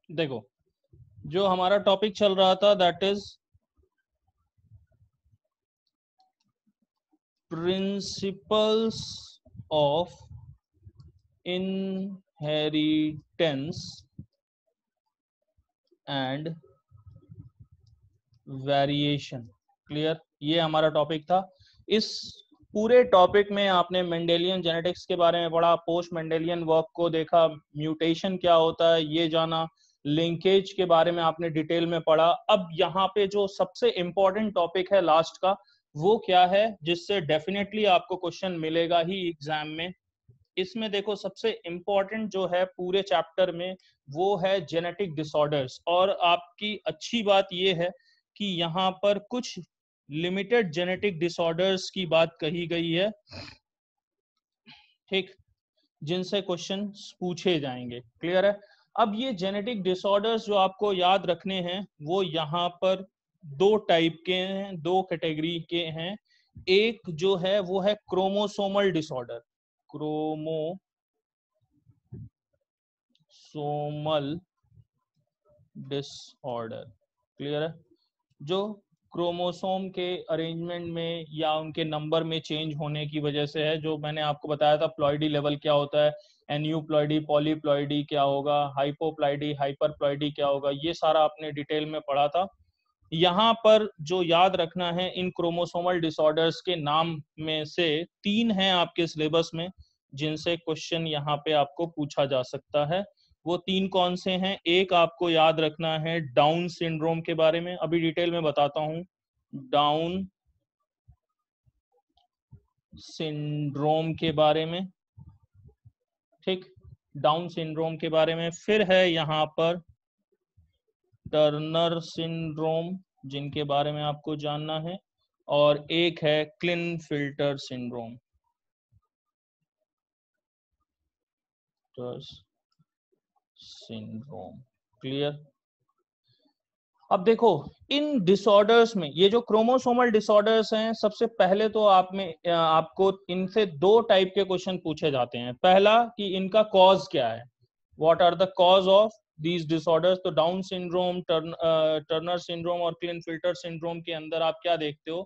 देखो, जो हमारा टॉपिक चल रहा था that is principles of inheritance and variation. Clear, ये हमारा टॉपिक था। इस पूरे टॉपिक में आपने मेंडेलियन जेनेटिक्स के बारे में पढ़ा, पोस्ट मेंडेलियन वर्क को देखा, म्यूटेशन क्या होता है ये जाना, लिंकेज के बारे में आपने डिटेल में पढ़ा। अब यहाँ पे जो सबसे इंपॉर्टेंट टॉपिक है लास्ट का, वो क्या है जिससे डेफिनेटली आपको क्वेश्चन मिलेगा ही एग्जाम में। इसमें देखो, सबसे इंपॉर्टेंट जो है पूरे चैप्टर में वो है जेनेटिक डिसऑर्डर्स। और आपकी अच्छी बात ये है कि यहाँ पर कुछ लिमिटेड जेनेटिक डिसऑर्डर्स की बात कही गई है, ठीक, जिनसे क्वेश्चन पूछे जाएंगे। क्लियर है। अब ये जेनेटिक डिसऑर्डर्स जो आपको याद रखने हैं वो यहाँ पर दो टाइप के हैं, दो कैटेगरी के हैं। एक जो है वो है chromosomal disorder, chromosomal disorder. Clear है। जो क्रोमोसोम के अरेंजमेंट में या उनके नंबर में चेंज होने की वजह से है। जो मैंने आपको बताया था प्लॉइडी लेवल क्या होता है, एन्यूप्लॉइडी, पॉलीप्लॉइडी क्या होगा, हाइपोप्लॉइडी, हाइपरप्लॉइडी क्या होगा, ये सारा आपने डिटेल में पढ़ा था। यहाँ पर जो याद रखना है, इन क्रोमोसोमल डिसऑर्डर्स के नाम में से 3 हैं आपके सिलेबस में जिनसे क्वेश्चन यहाँ पे आपको पूछा जा सकता है। वो 3 कौन से हैं? एक आपको याद रखना है डाउन सिंड्रोम के बारे में, अभी डिटेल में बताता हूं। डाउन सिंड्रोम के बारे में, ठीक, डाउन सिंड्रोम के बारे में। फिर है यहाँ पर टर्नर सिंड्रोम, जिनके बारे में आपको जानना है। और एक है क्लिनफिल्टर सिंड्रोम, सिंड्रोम। क्लियर। अब देखो, इन डिसऑर्डर्स में ये जो क्रोमोसोमल डिसऑर्डर्स हैं, सबसे पहले तो आपको इनसे 2 टाइप के क्वेश्चन पूछे जाते हैं। पहला कि इनका कॉज क्या है, what are the cause of these disorders. तो डाउन सिंड्रोम, टर्नर सिंड्रोम और क्लिनफिल्टर सिंड्रोम के अंदर आप क्या देखते हो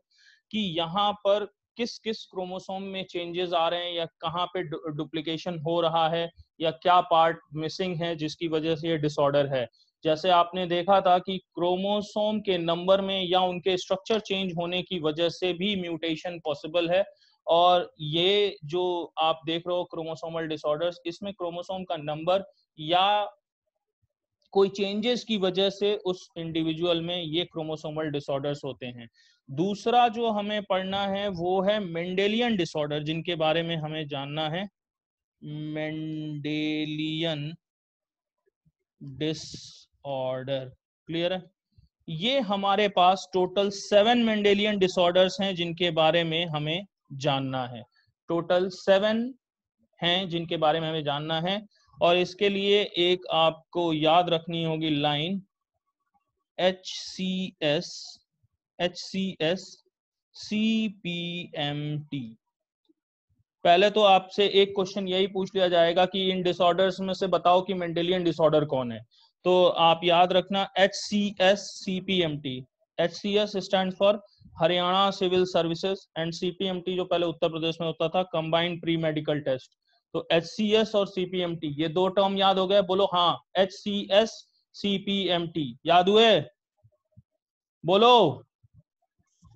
कि यहाँ पर किस किस क्रोमोसोम में चेंजेस आ रहे हैं, या कहाँ पे डुप्लीकेशन हो रहा है, या क्या पार्ट मिसिंग है जिसकी वजह से ये डिसऑर्डर है। जैसे आपने देखा था कि क्रोमोसोम के नंबर में या उनके स्ट्रक्चर चेंज होने की वजह से भी म्यूटेशन पॉसिबल है। और ये जो आप देख रहे हो क्रोमोसोमल डिसऑर्डर्स, इसमें क्रोमोसोम का नंबर या कोई चेंजेस की वजह से उस इंडिविजुअल में ये क्रोमोसोमल डिसऑर्डर्स होते हैं। दूसरा जो हमें पढ़ना है वो है मेंडेलियन डिसऑर्डर, जिनके बारे में हमें जानना है। Mendelian disorder. क्लियर है। ये हमारे पास टोटल 7 मेंडेलियन डिसऑर्डर्स हैं जिनके बारे में हमें जानना है। टोटल 7 हैं जिनके बारे में हमें जानना है। और इसके लिए एक आपको याद रखनी होगी लाइन, HCS, HCS, CPMT। पहले तो आपसे एक क्वेश्चन यही पूछ लिया जाएगा कि इन डिसऑर्डर्स में से बताओ कि मेंडेलियन डिसऑर्डर कौन है। तो आप याद रखना HCS, CPMT। HCS stand for Haryana civil services, and CPMT जो पहले उत्तर प्रदेश में होता था, कंबाइंड प्री मेडिकल टेस्ट। तो HCS और CPMT ये 2 टर्म याद हो गए? बोलो हाँ। HCS, CPMT याद हुए? बोलो।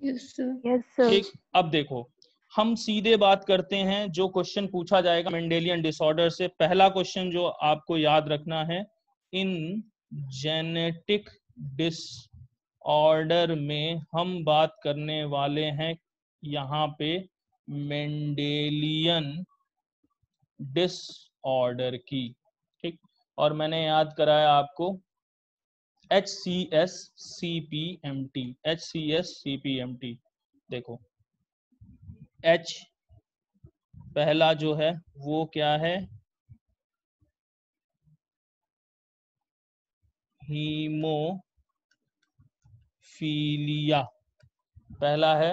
Yes sir. Yes sir. ठीक। अब देखो, हम सीधे बात करते हैं जो क्वेश्चन पूछा जाएगा मेंडेलियन डिसऑर्डर से। पहला क्वेश्चन जो आपको याद रखना है, इन जेनेटिक डिसऑर्डर में हम बात करने वाले हैं यहाँ पे मेंडेलियन डिसऑर्डर की। ठीक। और मैंने याद कराया आपको HCS, CPMT, HCS, CPMT। देखो, H पहला जो है वो क्या है? हीमोफीलिया। पहला है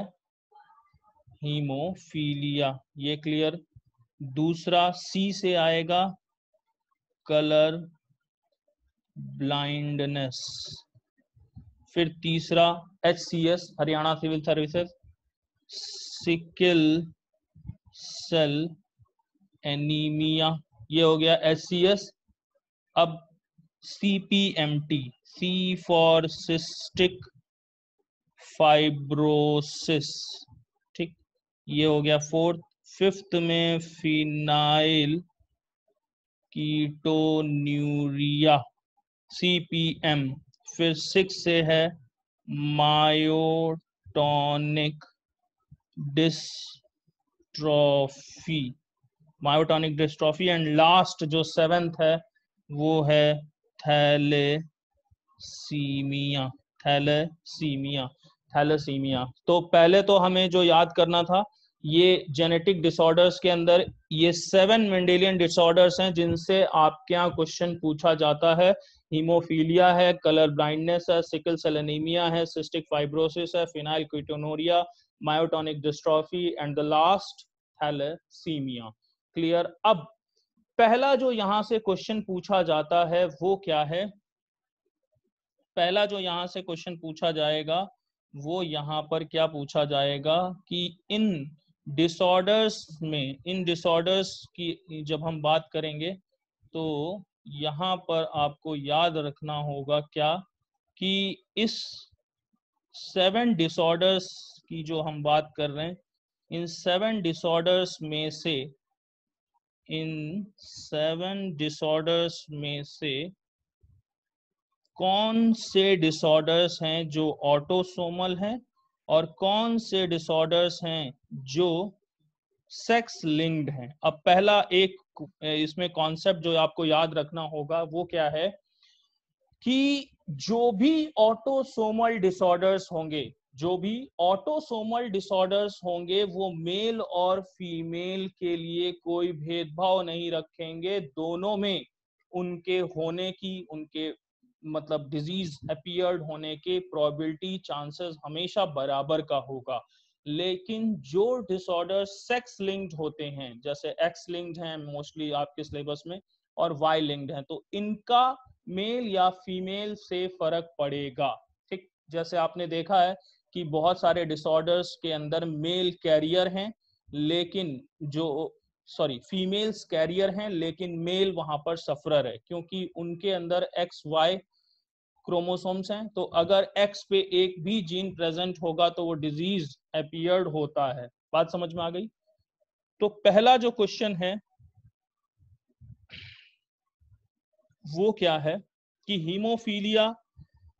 हीमोफीलिया, ये क्लियर। दूसरा C से आएगा, कलर ब्लाइंडनेस। फिर तीसरा HCS, Haryana civil services, sickle cell anaemia, ये हो गया HCS। अब CPMT, C for cystic fibrosis, ठीक, ये हो गया फोर्थ। फिफ्थ में फिनाइल कीटोन्यूरिया, CPM। फिर सिक्स से है myotonic dystrophy, myotonic dystrophy. And last जो सेवेंथ है वो है थैलेसीमिया, थैलेसीमिया, थैलेसीमिया। तो पहले तो हमें जो याद करना था, ये जेनेटिक डिसऑर्डर्स के अंदर ये 7 मेंडेलियन डिसऑर्डर्स हैं जिनसे आपके यहाँ क्वेश्चन पूछा जाता है। हीमोफीलिया है, कलर ब्लाइंडनेस है, सिकल सेल एनीमिया है, सिस्टिक फाइब्रोसिस है, phenylketonuria, myotonic dystrophy and the last thalassaemia. Clear. अब पहला जो यहां से क्वेश्चन पूछा जाता है वो क्या है? पहला जो यहां से क्वेश्चन पूछा जाएगा वो यहां पर क्या पूछा जाएगा कि इन डिसऑर्डर्स में, इन डिसऑर्डर्स की जब हम बात करेंगे तो यहां पर आपको याद रखना होगा क्या, कि इस 7 डिसऑर्डर्स की जो हम बात कर रहे हैं, इन 7 डिसऑर्डर्स में से, इन 7 डिसऑर्डर्स में से कौन से डिसऑर्डर्स हैं जो ऑटोसोमल हैं और कौन से डिसऑर्डर्स हैं जो सेक्स लिंक्ड हैं। अब पहला एक इसमें कॉन्सेप्ट जो आपको याद रखना होगा वो क्या है कि जो भी ऑटोसोमल डिसऑर्डर्स होंगे, जो भी ऑटोसोमल डिसऑर्डर्स होंगे वो मेल और फीमेल के लिए कोई भेदभाव नहीं रखेंगे, दोनों में उनके होने की, उनके मतलब डिजीज अपीयर्ड होने के प्रोबेबिलिटी, चांसेस हमेशा बराबर का होगा। लेकिन जो डिसऑर्डर सेक्स लिंक्ड होते हैं, जैसे एक्स लिंक्ड हैं मोस्टली आपके सिलेबस में और वाई लिंक्ड हैं, तो इनका मेल या फीमेल से फर्क पड़ेगा। ठीक, जैसे आपने देखा है कि बहुत सारे डिसऑर्डर्स के अंदर मेल कैरियर हैं लेकिन जो फीमेल्स कैरियर हैं लेकिन मेल वहां पर सफरर है, क्योंकि उनके अंदर XY क्रोमोसोम्स हैं। तो अगर X पे एक भी जीन प्रेजेंट होगा तो वो डिजीज अपीयर्ड होता है। बात समझ में आ गई? तो पहला जो क्वेश्चन है वो क्या है कि haemophilia,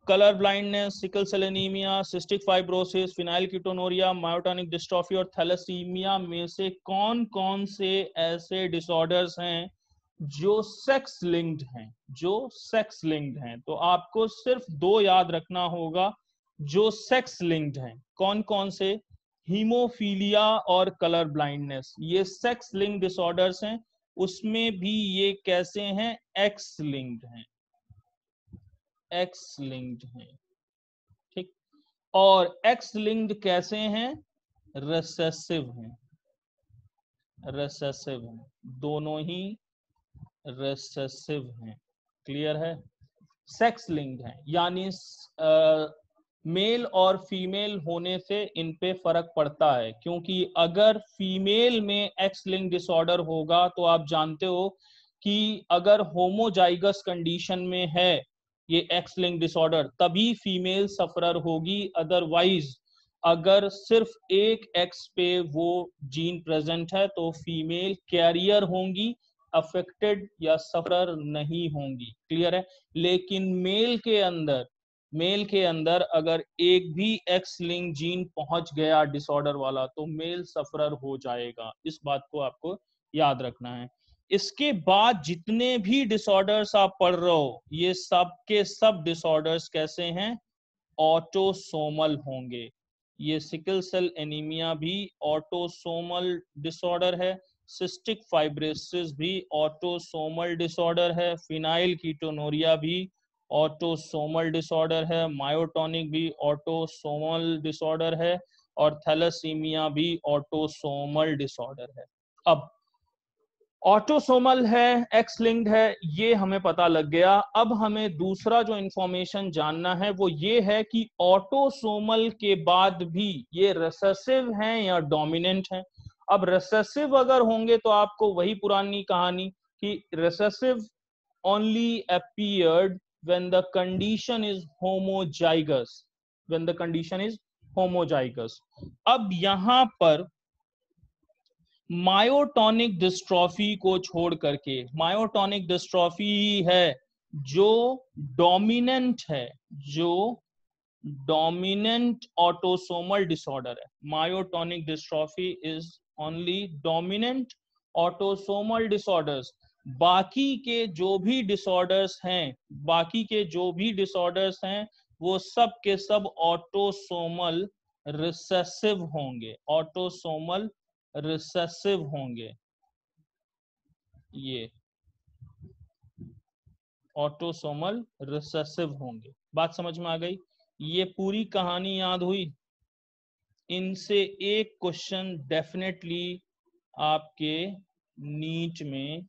colour blindness, sickle cell anaemia, cystic fibrosis, phenylketonuria, myotonic dystrophy और थैलेसीमिया में से कौन कौन से ऐसे डिसऑर्डर्स हैं जो सेक्स लिंक्ड हैं, जो सेक्स लिंक्ड हैं। तो आपको सिर्फ 2 याद रखना होगा जो सेक्स लिंक्ड हैं। कौन कौन से? हीमोफीलिया और कलर ब्लाइंडनेस, ये सेक्स लिंक्ड डिसऑर्डर्स हैं। उसमें भी ये कैसे हैं? एक्स लिंक्ड हैं, एक्स लिंक्ड हैं। ठीक, और एक्स लिंक्ड कैसे हैं? रिसेसिव हैं, रिसेसिव हैं, दोनों ही रिसेसिव हैं। क्लियर है? सेक्स लिंक्ड हैं यानी मेल और फीमेल होने से इन पे फर्क पड़ता है, क्योंकि अगर फीमेल में एक्स लिंक डिसऑर्डर होगा तो आप जानते हो कि अगर होमोजाइगस कंडीशन में है ये एक्स लिंक डिसऑर्डर तभी फीमेल सफरर होगी, अदरवाइज अगर सिर्फ एक एक्स पे वो जीन प्रेजेंट है तो फीमेल कैरियर होंगी, अफेक्टेड या सफरर नहीं होंगी। क्लियर है? लेकिन मेल के अंदर अगर एक भी एक्स लिंक जीन पहुंच गया डिसऑर्डर वाला तो मेल सफरर हो जाएगा। इस बात को आपको याद रखना है। इसके बाद जितने भी डिसऑर्डर्स आप पढ़ रहे हो ये सब के सब डिसऑर्डर्स कैसे हैं? ऑटोसोमल होंगे। ये सिकल सेल एनीमिया भी ऑटोसोमल डिसऑर्डर है, सिस्टिक फाइब्रोसिस भी ऑटोसोमल डिसऑर्डर है, फिनाइल कीटोनूरिया भी ऑटोसोमल डिसऑर्डर है, मायोटोनिक भी ऑटोसोमल डिसऑर्डर है और थैलेसीमिया भी ऑटोसोमल डिसऑर्डर है। अब ऑटोसोमल है, एक्स लिंक्ड है, ये हमें पता लग गया। अब हमें दूसरा जो इंफॉर्मेशन जानना है वो ये है कि ऑटोसोमल के बाद भी ये रिसेसिव हैं या डोमिनेंट हैं। अब रिसेसिव अगर होंगे तो आपको वही पुरानी कहानी कि recessive only appeared when the condition is homozygous, when the condition is homozygous. अब यहां पर मायोटोनिक डिस्ट्रॉफी को छोड़ करके, मायोटोनिक डिस्ट्रॉफी है जो डोमिनेंट है, जो डोमिनेंट ऑटोसोमल डिसऑर्डर है। Myotonic dystrophy is only dominant autosomal disorders. बाकी के जो भी डिसऑर्डर्स हैं, बाकी के जो भी डिसऑर्डर्स हैं वो सब के सब ऑटोसोमल रिसेसिव होंगे, ऑटोसोमल रिसेसिव होंगे। ये ऑटोसोमल रिसेसिव होंगे। बात समझ में आ गई? ये पूरी कहानी याद हुई? इनसे एक क्वेश्चन डेफिनेटली आपके नीट में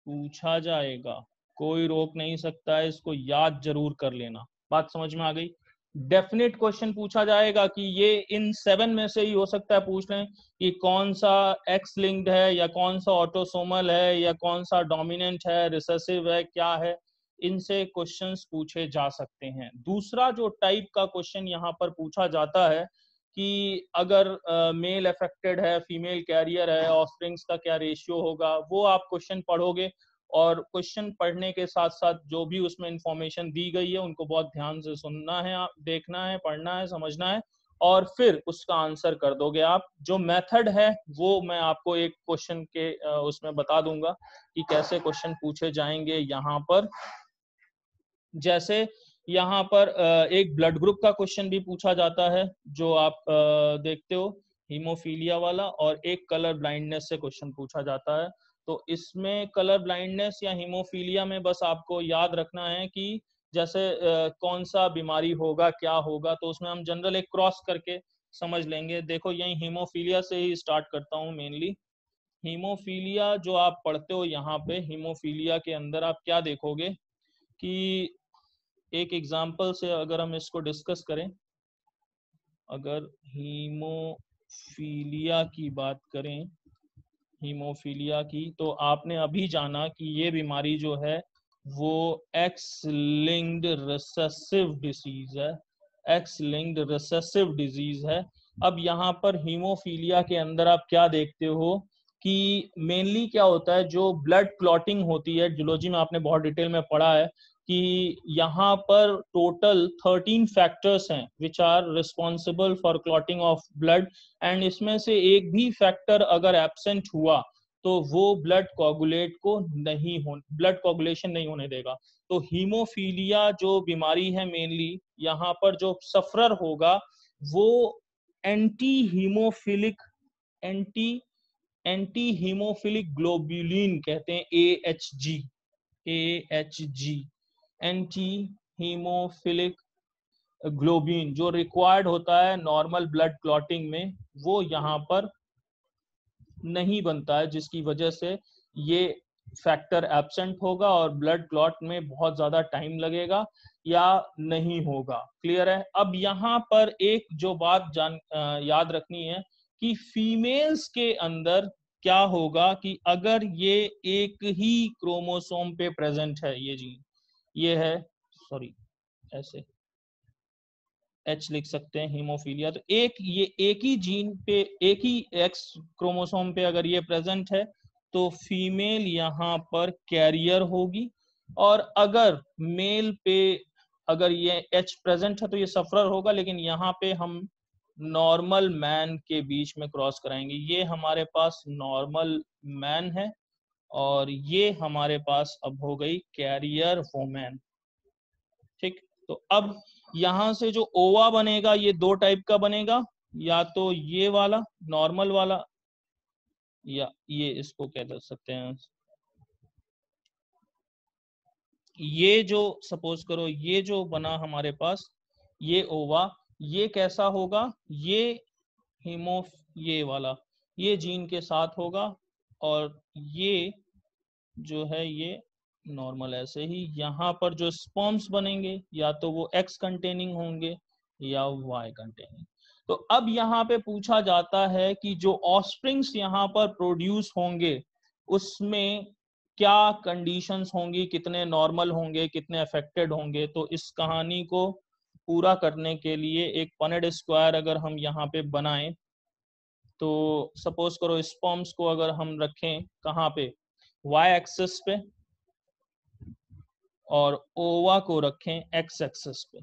पूछा जाएगा, कोई रोक नहीं सकता है, इसको याद जरूर कर लेना। बात समझ में आ गई? डेफिनेट क्वेश्चन पूछा जाएगा कि ये इन 7 में से ही हो सकता है पूछ लें कि कौन सा एक्स लिंक्ड है या कौन सा ऑटोसोमल है या कौन सा डोमिनेंट है, रिसेसिव है, क्या है। इनसे क्वेश्चंस पूछे जा सकते हैं। दूसरा जो टाइप का क्वेश्चन यहाँ पर पूछा जाता है कि अगर मेल अफेक्टेड है, फीमेल कैरियर है, ऑफस्प्रिंग्स का क्या रेशियो होगा, वो आप क्वेश्चन पढ़ोगे और क्वेश्चन पढ़ने के साथ साथ जो भी उसमें इंफॉर्मेशन दी गई है उनको बहुत ध्यान से सुनना है, देखना है, पढ़ना है, समझना है और फिर उसका आंसर कर दोगे आप। जो मेथड है वो मैं आपको एक क्वेश्चन के उसमें बता दूंगा कि कैसे क्वेश्चन पूछे जाएंगे यहाँ पर। जैसे यहाँ पर एक ब्लड ग्रुप का क्वेश्चन भी पूछा जाता है जो आप देखते हो, हीमोफीलिया वाला, और एक कलर ब्लाइंडनेस से क्वेश्चन पूछा जाता है। तो इसमें कलर ब्लाइंडनेस या हीमोफीलिया में बस आपको याद रखना है कि जैसे कौन सा बीमारी होगा, क्या होगा, तो उसमें हम जनरल एक क्रॉस करके समझ लेंगे। देखो यही हीमोफीलिया से ही स्टार्ट करता हूँ मेनली। हीमोफीलिया जो आप पढ़ते हो यहाँ पे, हीमोफीलिया के अंदर आप क्या देखोगे कि एक एग्जाम्पल से अगर हम इसको डिस्कस करें, अगर हीमोफीलिया की बात करें, हीमोफीलिया की, तो आपने अभी जाना कि ये बीमारी जो है वो एक्स लिंक्ड रिसेसिव डिसीज है, एक्स लिंक्ड रिसेसिव डिजीज है। अब यहाँ पर हीमोफीलिया के अंदर आप क्या देखते हो कि मेनली क्या होता है, जो ब्लड क्लॉटिंग होती है, जूलॉजी में आपने बहुत डिटेल में पढ़ा है कि यहाँ पर टोटल 13 फैक्टर्स हैं which are responsible for clotting of blood, and इसमें से एक भी फैक्टर अगर एब्सेंट हुआ तो वो ब्लड कोगुलेशन नहीं होने देगा। तो हीमोफीलिया जो बीमारी है मेनली, यहाँ पर जो सफरर होगा वो एंटी हीमोफिलिक ग्लोब्यूलिन कहते हैं, AHG, एंटी हीमोफिलिक ग्लोबिन जो रिक्वायर्ड होता है नॉर्मल ब्लड क्लॉटिंग में, वो यहाँ पर नहीं बनता है, जिसकी वजह से ये फैक्टर एब्सेंट होगा और ब्लड क्लॉट में बहुत ज्यादा टाइम लगेगा या नहीं होगा। क्लियर है? अब यहाँ पर एक जो बात याद रखनी है कि फीमेल्स के अंदर क्या होगा कि अगर ये एक ही क्रोमोसोम पे प्रेजेंट है, ये जीन, ये है, सॉरी ऐसे H लिख सकते हैं हीमोफीलिया, तो ये एक ही जीन पे, एक ही एक्स क्रोमोसोम पे अगर ये प्रेजेंट है तो फीमेल यहाँ पर कैरियर होगी, और अगर मेल पे अगर ये H प्रेजेंट है तो ये सफरर होगा, लेकिन यहाँ पे हम नॉर्मल मैन के बीच में क्रॉस कराएंगे। ये हमारे पास नॉर्मल मैन है और ये हमारे पास अब हो गई कैरियर वोमेन। ठीक, तो अब यहां से जो ओवा बनेगा ये दो टाइप का बनेगा, या तो ये वाला नॉर्मल वाला, या ये इसको क्या कर सकते हैं, ये जो सपोज करो ये जो बना हमारे पास ये ओवा, ये कैसा होगा, ये ये वाला ये जीन के साथ होगा और ये जो है ये नॉर्मल। ऐसे ही यहाँ पर जो स्पर्म्स बनेंगे या तो वो एक्स कंटेनिंग होंगे या वाई कंटेनिंग। तो अब यहाँ पे पूछा जाता है कि जो ऑफस्प्रिंग्स यहाँ पर प्रोड्यूस होंगे उसमें क्या कंडीशंस होंगी, कितने नॉर्मल होंगे, कितने अफेक्टेड होंगे। तो इस कहानी को पूरा करने के लिए एक पनेट स्क्वायर अगर हम यहाँ पे बनाएं, तो सपोज करो स्पर्म्स को अगर हम रखें कहाँ पे, वाई एक्सिस पे, और ओवा को रखें एक्स एक्सिस पे,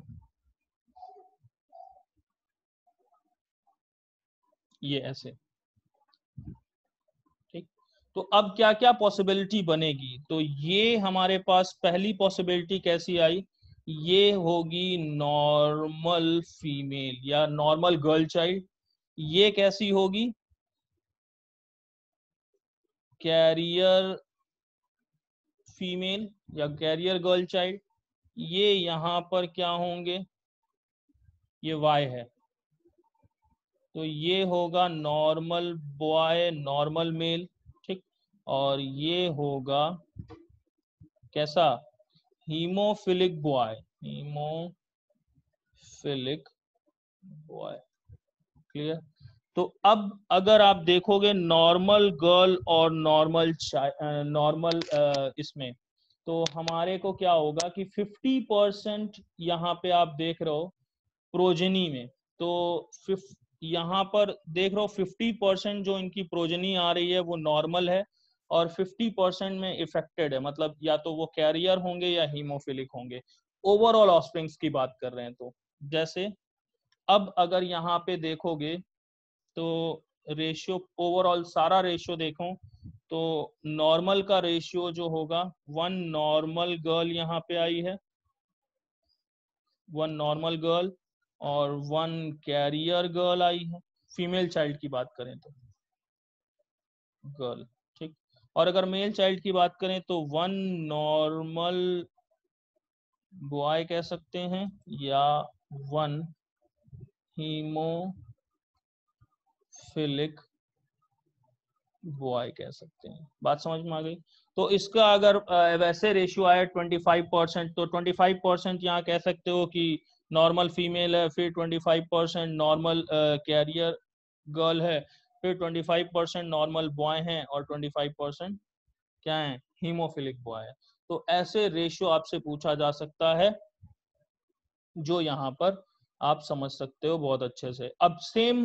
ये ऐसे। ठीक, तो अब क्या क्या पॉसिबिलिटी बनेगी। तो ये हमारे पास पहली पॉसिबिलिटी कैसी आई, ये होगी नॉर्मल फीमेल या नॉर्मल गर्ल चाइल्ड। ये कैसी होगी, कैरियर फीमेल या कैरियर गर्ल चाइल्ड। ये यहाँ पर क्या होंगे, ये वाई है, तो ये होगा नॉर्मल बॉय नॉर्मल मेल। ठीक, और ये होगा कैसा, haemophilic boy, haemophilic boy. Clear. तो अब अगर आप देखोगे नॉर्मल गर्ल और नॉर्मल नॉर्मल इसमें, तो हमारे को क्या होगा कि 50% यहाँ पे आप देख रहे हो प्रोजनी में, तो यहाँ पर देख रहे हो 50% जो इनकी प्रोजनी आ रही है वो नॉर्मल है और 50% में इफेक्टेड है, मतलब या तो वो कैरियर होंगे या हीमोफिलिक होंगे। ओवरऑल ऑफस्प्रिंग्स की बात कर रहे हैं। तो जैसे अब अगर यहाँ पे देखोगे तो रेशियो, ओवरऑल सारा रेशियो देखो तो नॉर्मल का रेशियो जो होगा, 1 नॉर्मल गर्ल यहाँ पे आई है, 1 नॉर्मल गर्ल और 1 कैरियर गर्ल आई है, फीमेल चाइल्ड की बात करें तो गर्ल। ठीक, और अगर मेल चाइल्ड की बात करें तो 1 नॉर्मल बॉय कह सकते हैं या 1 हीमोफिलिक बॉय कह सकते हैं। बात समझ में आ गई। तो इसका अगर वैसे रेशियो आया 25%, तो 25% यहाँ कह सकते हो कि नॉर्मल फीमेल है, फिर 25% नॉर्मल कैरियर गर्ल है, फिर 25% नॉर्मल बॉय हैं और 25% क्या है, हीमोफिलिक बॉय है। तो ऐसे रेशियो आपसे पूछा जा सकता है, जो यहाँ पर आप समझ सकते हो बहुत अच्छे से। अब सेम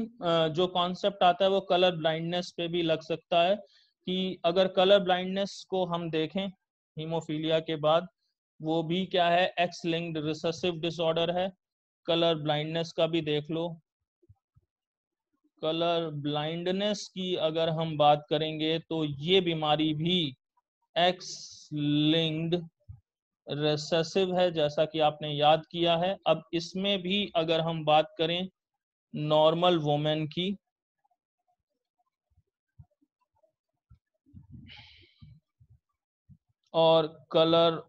जो कॉन्सेप्ट आता है वो कलर ब्लाइंडनेस पे भी लग सकता है, कि अगर कलर ब्लाइंडनेस को हम देखें हीमोफीलिया के बाद, वो भी क्या है, एक्स लिंक्ड रिसेसिव डिसऑर्डर है। कलर ब्लाइंडनेस का भी देख लो। कलर ब्लाइंडनेस की अगर हम बात करेंगे तो ये बीमारी भी एक्स लिंक्ड रिसेसिव है, जैसा कि आपने याद किया है। अब इसमें भी अगर हम बात करें नॉर्मल वुमेन की, और कलर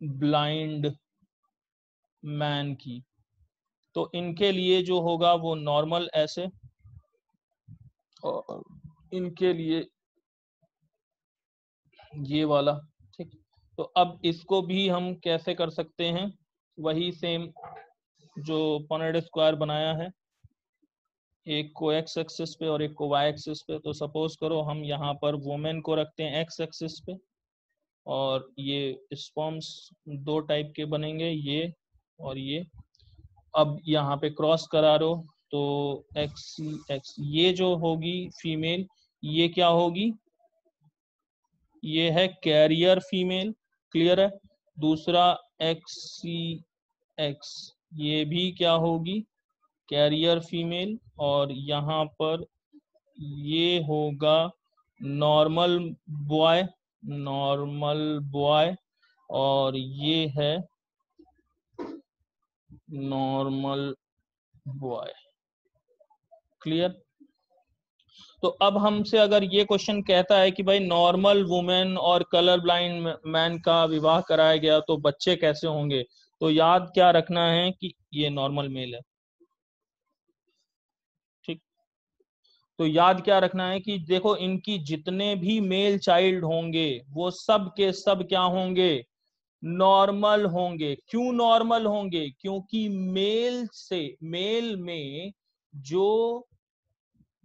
ब्लाइंड मैन की, तो इनके लिए जो होगा वो नॉर्मल ऐसे, और इनके लिए ये वाला। ठीक, तो अब इसको भी हम कैसे कर सकते हैं, वही सेम जो पनेट स्क्वायर बनाया है, एक को एक्स एक्सिस पे और एक को वाई एक्सिस पे। तो सपोज करो हम यहाँ पर वुमेन को रखते हैं एक्स एक्सिस पे, और ये स्पर्म्स 2 टाइप के बनेंगे, ये और ये। अब यहाँ पे क्रॉस करा लो तो एक्स एक्स, ये जो होगी फीमेल, ये क्या होगी, ये है कैरियर फीमेल। क्लियर है। दूसरा एक्स सी एक्स, ये भी क्या होगी, कैरियर फीमेल। और यहाँ पर ये होगा नॉर्मल बॉय, नॉर्मल बॉय, और ये है नॉर्मल बॉय। क्लियर। तो अब हमसे अगर ये क्वेश्चन कहता है कि भाई नॉर्मल वुमेन और कलर ब्लाइंड मैन का विवाह कराया गया तो बच्चे कैसे होंगे, तो याद क्या रखना है कि ये नॉर्मल मेल है। ठीक, तो याद क्या रखना है कि देखो इनकी जितने भी मेल चाइल्ड होंगे वो सब के सब क्या होंगे, नॉर्मल होंगे। क्यों नॉर्मल होंगे? क्योंकि मेल में जो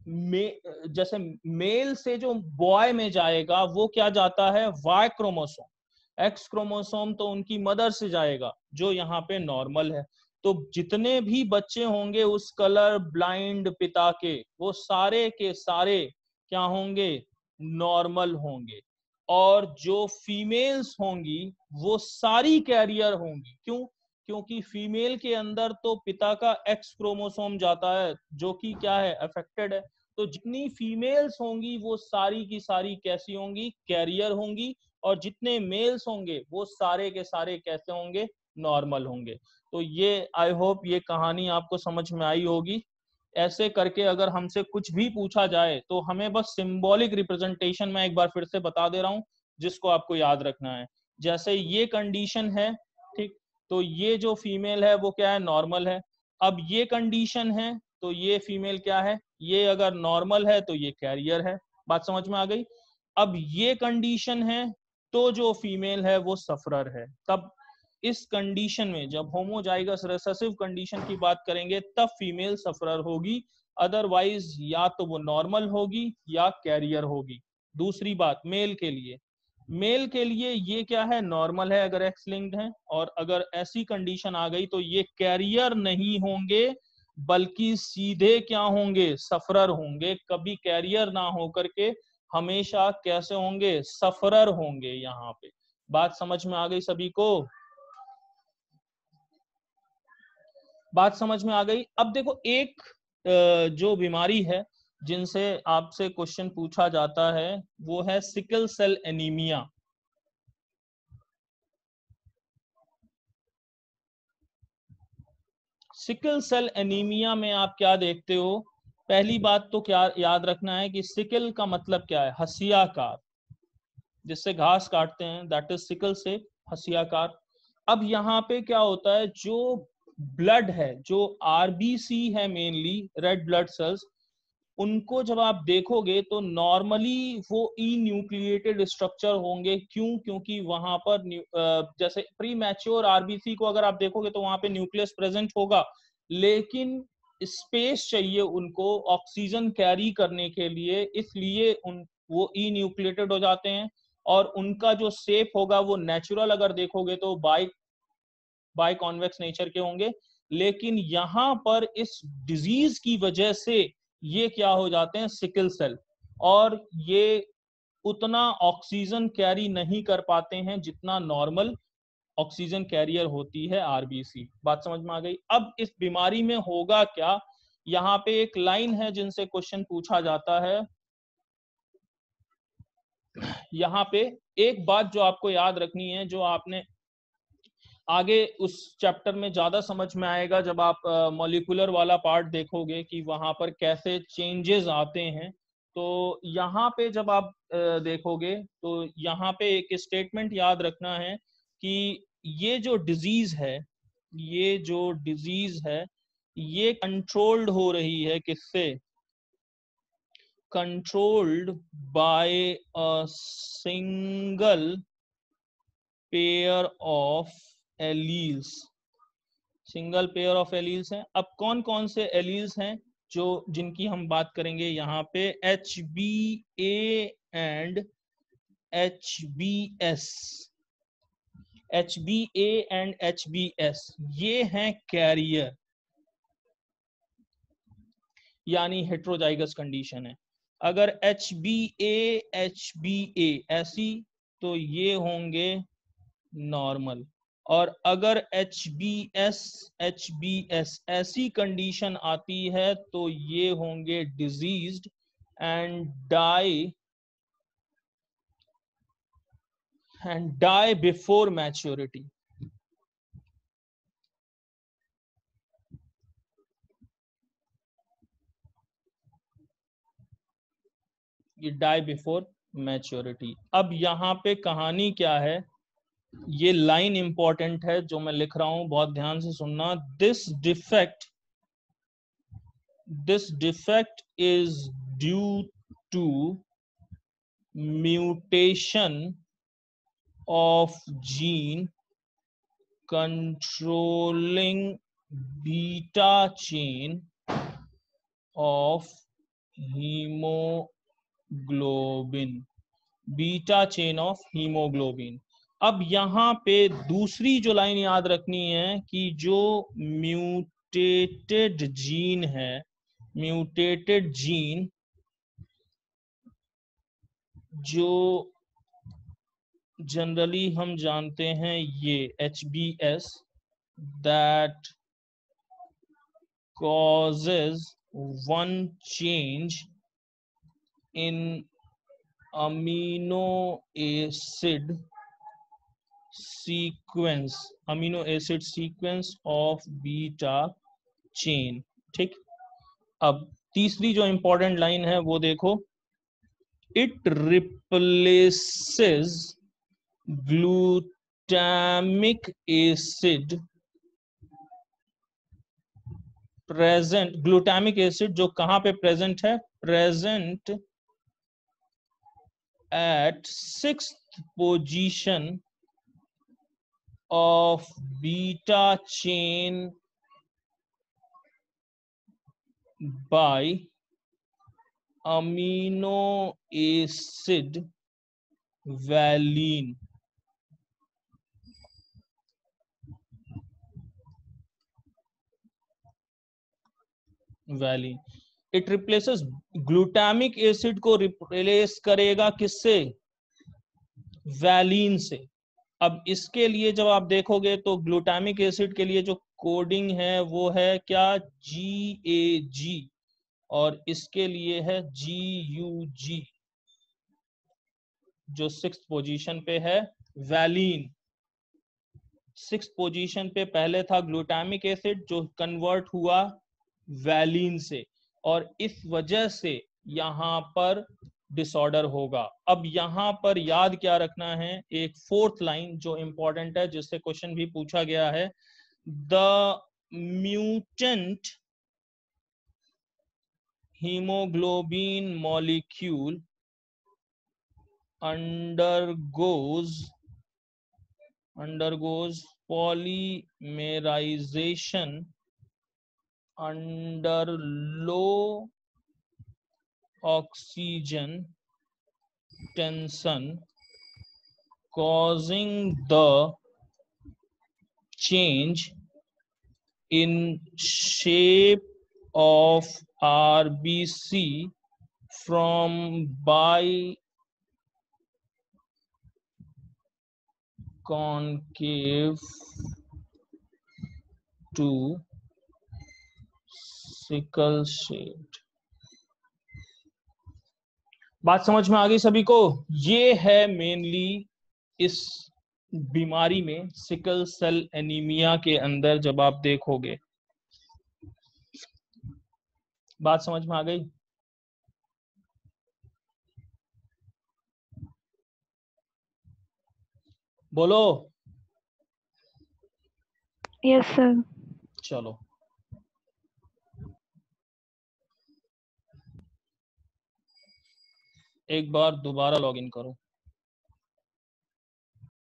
जैसे मेल से जो बॉय में जाएगा वो क्या जाता है, वाई क्रोमोसोम। एक्स क्रोमोसोम तो उनकी मदर से जाएगा जो यहाँ पे नॉर्मल है। तो जितने भी बच्चे होंगे उस कलर ब्लाइंड पिता के, वो सारे के सारे क्या होंगे, नॉर्मल होंगे। और जो फीमेल्स होंगी वो सारी कैरियर होंगी। क्यों? क्योंकि फीमेल के अंदर तो पिता का एक्स क्रोमोसोम जाता है जो कि क्या है, अफेक्टेड है। तो जितनी फीमेल्स होंगी वो सारी की सारी कैसी होंगी, कैरियर होंगी। और जितने मेल्स होंगे वो सारे के सारे कैसे होंगे, नॉर्मल होंगे। तो ये आई होप ये कहानी आपको समझ में आई होगी। ऐसे करके अगर हमसे कुछ भी पूछा जाए तो हमें बस सिंबॉलिक रिप्रेजेंटेशन में एक बार फिर से बता दे रहा हूं जिसको आपको याद रखना है। जैसे ये कंडीशन है, ठीक, तो ये जो फीमेल है वो क्या है, नॉर्मल है। अब ये कंडीशन है तो ये फीमेल क्या है, ये अगर नॉर्मल है तो ये कैरियर है। बात समझ में आ गई? अब ये कंडीशन है तो जो फीमेल है वो सफरर है। तब इस कंडीशन में जब होमोजाइगस रिसेसिव कंडीशन की बात करेंगे तब फीमेल सफरर होगी, अदरवाइज या तो वो नॉर्मल होगी या कैरियर होगी। दूसरी बात, मेल के लिए ये क्या है, नॉर्मल है अगर एक्स लिंक्ड है। और अगर ऐसी कंडीशन आ गई तो ये कैरियर नहीं होंगे बल्कि सीधे क्या होंगे, सफरर होंगे। कभी कैरियर ना होकर के हमेशा कैसे होंगे, सफरर होंगे। यहाँ पे बात समझ में आ गई सभी को? बात समझ में आ गई? अब देखो एक जो बीमारी है जिनसे आपसे क्वेश्चन पूछा जाता है वो है sickle cell anaemia. Sickle cell anaemia में आप क्या देखते हो? पहली बात तो क्या याद रखना है कि सिकल का मतलब क्या है, हसियाकार, जिससे घास काटते हैं, दैट इज सिकल से हसियाकार। अब यहाँ पे क्या होता है, जो ब्लड है, जो आरबीसी है मेनली रेड ब्लड सेल्स, उनको जब आप देखोगे तो नॉर्मली वो ई न्यूक्लिएटेड स्ट्रक्चर होंगे। क्यों? क्योंकि वहां पर जैसे प्री मैच्योर आरबीसी को अगर आप देखोगे तो वहां पे न्यूक्लियस प्रेजेंट होगा, लेकिन स्पेस चाहिए उनको ऑक्सीजन कैरी करने के लिए, इसलिए वो ई न्यूक्लिएटेड हो जाते हैं। और उनका जो शेप होगा वो नेचुरल अगर देखोगे तो बाय कॉन्वेक्स नेचर के होंगे। लेकिन यहां पर इस डिजीज की वजह से ये क्या हो जाते हैं, सिकल सेल। और ये उतना ऑक्सीजन कैरी नहीं कर पाते हैं जितना नॉर्मल ऑक्सीजन कैरियर होती है आरबीसी। बात समझ में आ गई? अब इस बीमारी में होगा क्या, यहाँ पे एक लाइन है जिनसे क्वेश्चन पूछा जाता है। यहाँ पे एक बात जो आपको याद रखनी है, जो आपने आगे उस चैप्टर में ज्यादा समझ में आएगा जब आप मॉलिक्यूलर वाला पार्ट देखोगे कि वहां पर कैसे चेंजेस आते हैं। तो यहाँ पे जब आप देखोगे तो यहाँ पे एक स्टेटमेंट याद रखना है कि ये जो डिजीज है, ये जो डिजीज है ये कंट्रोल्ड हो रही है किससे, controlled by a single pair of alleles. Single pair of alleles हैं। अब कौन कौन से एलील्स हैं जो जिनकी हम बात करेंगे यहाँ पे, HBA and HBS। HBA and HBS ये हैं कैरियर, यानी हेट्रोजाइगस कंडीशन है। अगर HBA HBA ऐसी तो ये होंगे नॉर्मल। और अगर HBS HBS ऐसी कंडीशन आती है तो ये होंगे diseased and die before maturity. ये डाई बिफोर मैच्योरिटी। अब यहाँ पे कहानी क्या है, ये लाइन इंपॉर्टेंट है जो मैं लिख रहा हूं, बहुत ध्यान से सुनना। This defect is due to mutation of gene controlling beta chain of hemoglobin, beta chain of haemoglobin. अब यहां पे दूसरी जो लाइन याद रखनी है कि जो म्यूटेटेड जीन है, म्यूटेटेड जीन जो जनरली हम जानते हैं ये HBS, that causes one change in amino acid sequence of beta chain। ठीक, अब तीसरी जो इंपॉर्टेंट लाइन है वो देखो, it replaces glutamic acid present, glutamic acid जो कहां पे प्रेजेंट है, present at 6th position of beta chain by amino acid valine. Valine it replaces, glutamic acid को रिप्लेस करेगा किससे, वैलीन से। अब इसके लिए जब आप देखोगे तो ग्लूटामिक एसिड के लिए जो कोडिंग है वो है क्या, GAG, और इसके लिए है GUG जो 6th पोजीशन पे है। वैलीन 6th पोजीशन पे पहले था ग्लूटामिक एसिड जो कन्वर्ट हुआ वैलीन से, और इस वजह से यहां पर डिसऑर्डर होगा। अब यहां पर याद क्या रखना है, एक 4th लाइन जो इंपॉर्टेंट है जिससे क्वेश्चन भी पूछा गया है, the mutant haemoglobin molecule undergoes polymerization under low oxygen tension, causing the change in shape of RBC from biconcave to sickle shaped। बात समझ में आ गई सभी को? ये है मेनली इस बीमारी में, सिकल सेल एनीमिया के अंदर जब आप देखोगे। बात समझ में आ गई? बोलो। Yes sir. चलो एक बार दोबारा लॉगिन करो।